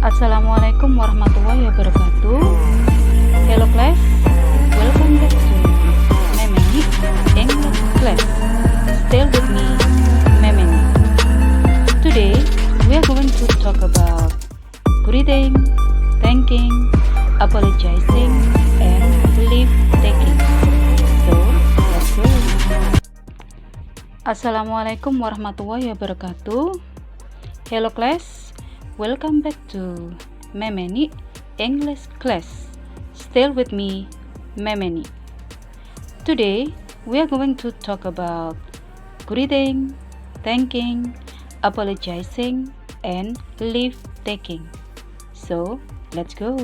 Assalamualaikum warahmatullahi wabarakatuh. Hello class, welcome back to Memeni English class. Stay with me, Memeni. Today we are going to talk about greeting, thanking, apologizing, and leave taking. So let's go. Assalamualaikum warahmatullahi wabarakatuh. Hello class, welcome back to Memeni English class. Stay with me, Memeni. Today we are going to talk about greeting, thanking, apologizing, and leave taking. So let's go.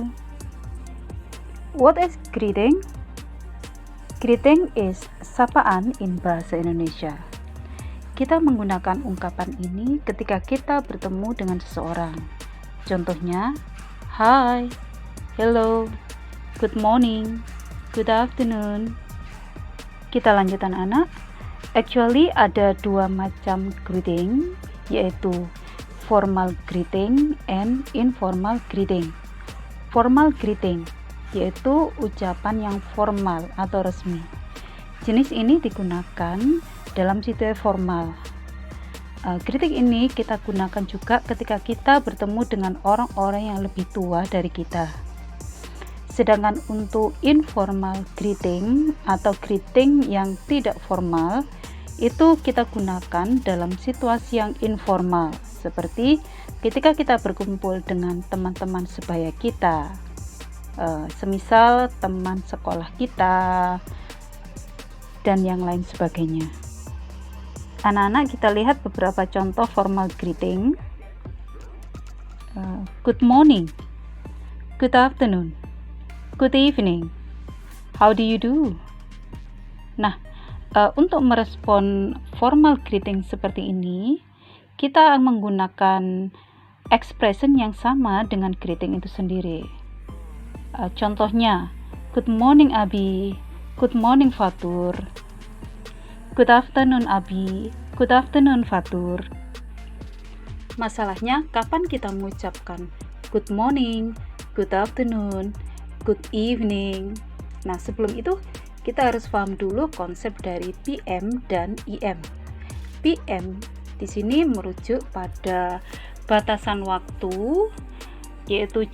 What is greeting? Greeting is sapaan in bahasa Indonesia. Kita menggunakan ungkapan ini ketika kita bertemu dengan seseorang. Contohnya, hi, hello, good morning, good afternoon. Kita lanjut anak-anak. Actually ada dua macam greeting, yaitu formal greeting and informal greeting. Formal greeting yaitu ucapan yang formal atau resmi. Jenis ini digunakan dalam situasi formal. Greeting ini kita gunakan juga ketika kita bertemu dengan orang-orang yang lebih tua dari kita. Sedangkan untuk informal greeting atau greeting yang tidak formal, itu kita gunakan dalam situasi yang informal, seperti ketika kita berkumpul dengan teman-teman sebaya kita, semisal teman sekolah kita, dan yang lain sebagainya. Anak-anak, kita lihat beberapa contoh formal greeting. Good morning, good afternoon, good evening, how do you do? Nah, untuk merespon formal greeting seperti ini, kita menggunakan expression yang sama dengan greeting itu sendiri. Contohnya, good morning Abi, good morning Fatur, good afternoon Abi, good afternoon Fatur. Masalahnya kapan kita mengucapkan good morning, good afternoon, good evening. Nah, sebelum itu kita harus paham dulu konsep dari PM dan IM. PM di sini merujuk pada batasan waktu, yaitu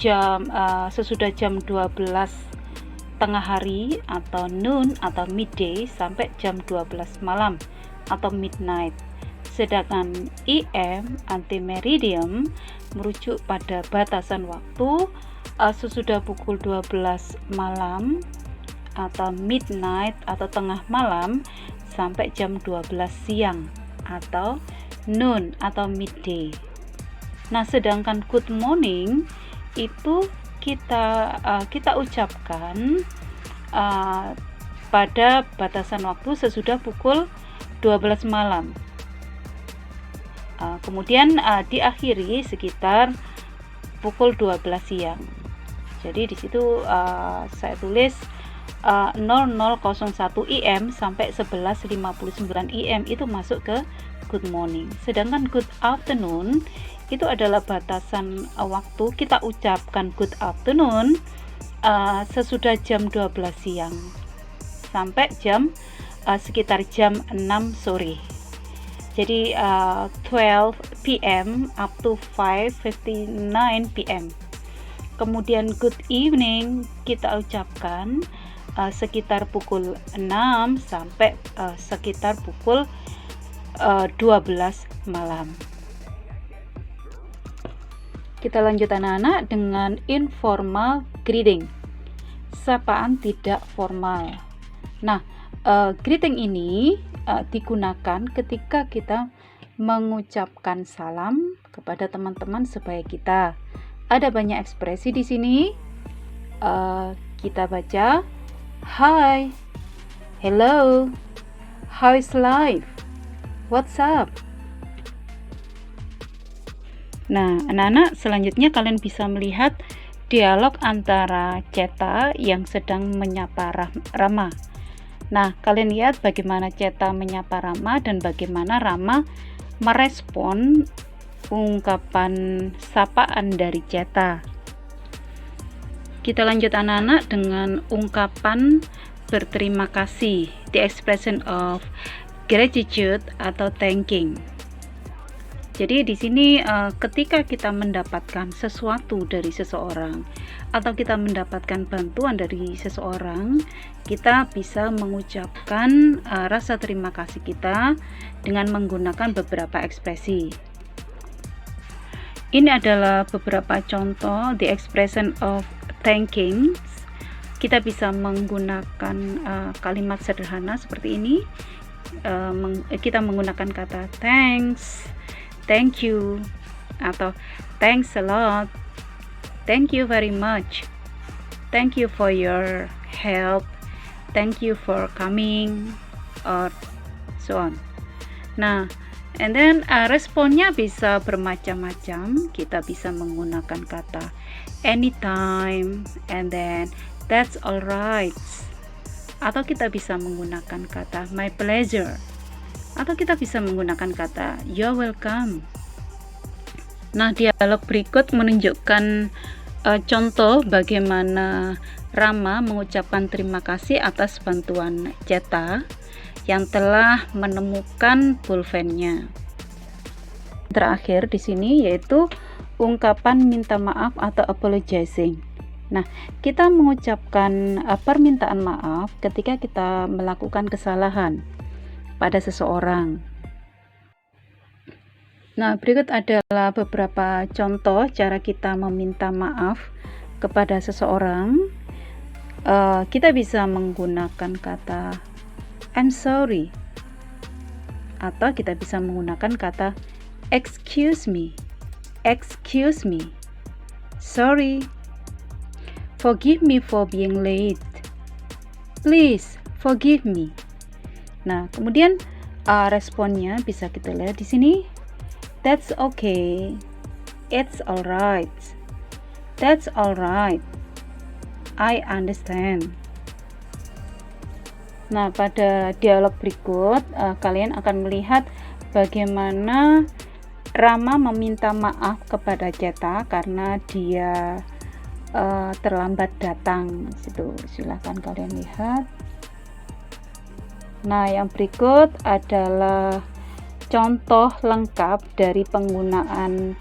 sesudah jam 12 tengah hari atau noon atau midday sampai jam 12 malam atau midnight. Sedangkan IM anti-meridium merujuk pada batasan waktu sesudah pukul 12 malam atau midnight atau tengah malam sampai jam 12 siang atau noon atau midday. Nah, sedangkan good morning itu kita ucapkan pada batasan waktu sesudah pukul 12 malam. Kemudian diakhiri sekitar pukul 12 siang. Jadi di situ saya tulis 0001 IM sampai 11.59 IM itu masuk ke good morning. Sedangkan good afternoon itu adalah batasan waktu kita ucapkan good afternoon sesudah jam 12 siang sampai sekitar jam 6 sore. Jadi 12 PM up to 5:59 PM. Kemudian good evening kita ucapkan sekitar pukul 6 sampai sekitar pukul 12 malam. Kita lanjut anak-anak dengan informal greeting, sapaan tidak formal. Nah, greeting ini digunakan ketika kita mengucapkan salam kepada teman-teman sebaya kita. Ada banyak ekspresi di sini. Kita baca, hi, hello, how is life, what's up? Nah, anak-anak, selanjutnya kalian bisa melihat dialog antara Ceta yang sedang menyapa Rama. Nah, kalian lihat bagaimana Ceta menyapa Rama dan bagaimana Rama merespon ungkapan sapaan dari Ceta. Kita lanjut anak-anak dengan ungkapan berterima kasih, the expression of gratitude atau thanking. Jadi di sini ketika kita mendapatkan sesuatu dari seseorang atau kita mendapatkan bantuan dari seseorang, kita bisa mengucapkan rasa terima kasih kita dengan menggunakan beberapa ekspresi. Ini adalah beberapa contoh the expression of thanking. Kita bisa menggunakan kalimat sederhana seperti ini. Kita menggunakan kata thanks, thank you, atau thanks a lot, thank you very much, thank you for your help, thank you for coming, or so on. Nah, and then responnya bisa bermacam-macam. Kita bisa menggunakan kata anytime, and then that's alright, atau kita bisa menggunakan kata my pleasure, atau kita bisa menggunakan kata you're welcome. Nah, dialog berikut menunjukkan contoh bagaimana Rama mengucapkan terima kasih atas bantuan Ceta yang telah menemukan pulpennya. Terakhir di sini yaitu ungkapan minta maaf atau apologizing. Nah, kita mengucapkan permintaan maaf ketika kita melakukan kesalahan pada seseorang. Nah, berikut adalah beberapa contoh cara kita meminta maaf kepada seseorang. Kita bisa menggunakan kata I'm sorry, atau kita bisa menggunakan kata excuse me, sorry, forgive me for being late, please forgive me. Nah, kemudian responnya bisa kita lihat di sini. That's okay, it's alright, that's alright, I understand. Nah, pada dialog berikut kalian akan melihat bagaimana Rama meminta maaf kepada Ceta karena dia terlambat datang. Situ silahkan kalian lihat. Nah, yang berikut adalah contoh lengkap dari penggunaan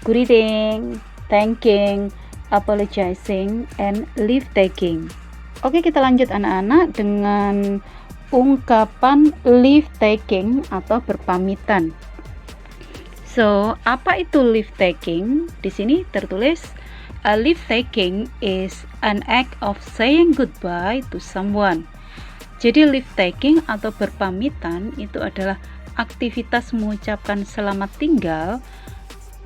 greeting, thanking, apologizing, and leave taking. Oke, kita lanjut anak-anak dengan ungkapan leave taking atau berpamitan. So, apa itu leave taking? Di sini tertulis leave taking is an act of saying goodbye to someone. Jadi leave taking atau berpamitan itu adalah aktivitas mengucapkan selamat tinggal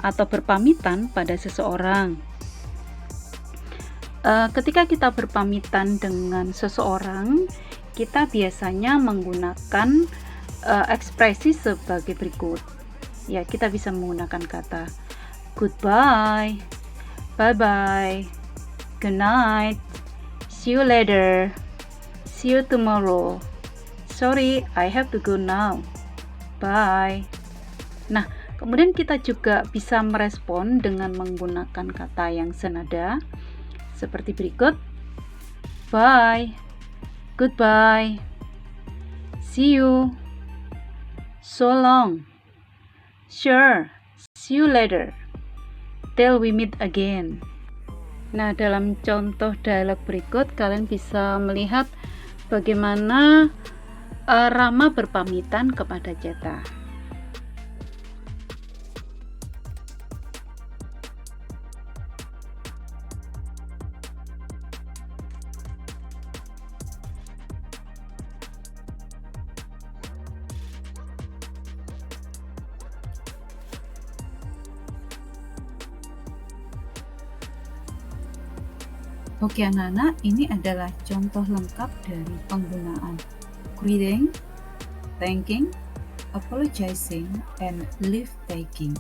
atau berpamitan pada seseorang. Ketika kita berpamitan dengan seseorang, kita biasanya menggunakan ekspresi sebagai berikut. Ya, kita bisa menggunakan kata goodbye, bye-bye, good night, see you later, see you tomorrow, sorry, I have to go now, bye. Nah, kemudian kita juga bisa merespon dengan menggunakan kata yang senada seperti berikut. Bye, goodbye, see you, so long, sure, see you later, till we meet again. Nah, dalam contoh dialog berikut kalian bisa melihat bagaimana Rama berpamitan kepada Ceta. Oke anak-anak, ini adalah contoh lengkap dari penggunaan greeting, thanking, apologizing, and leave taking.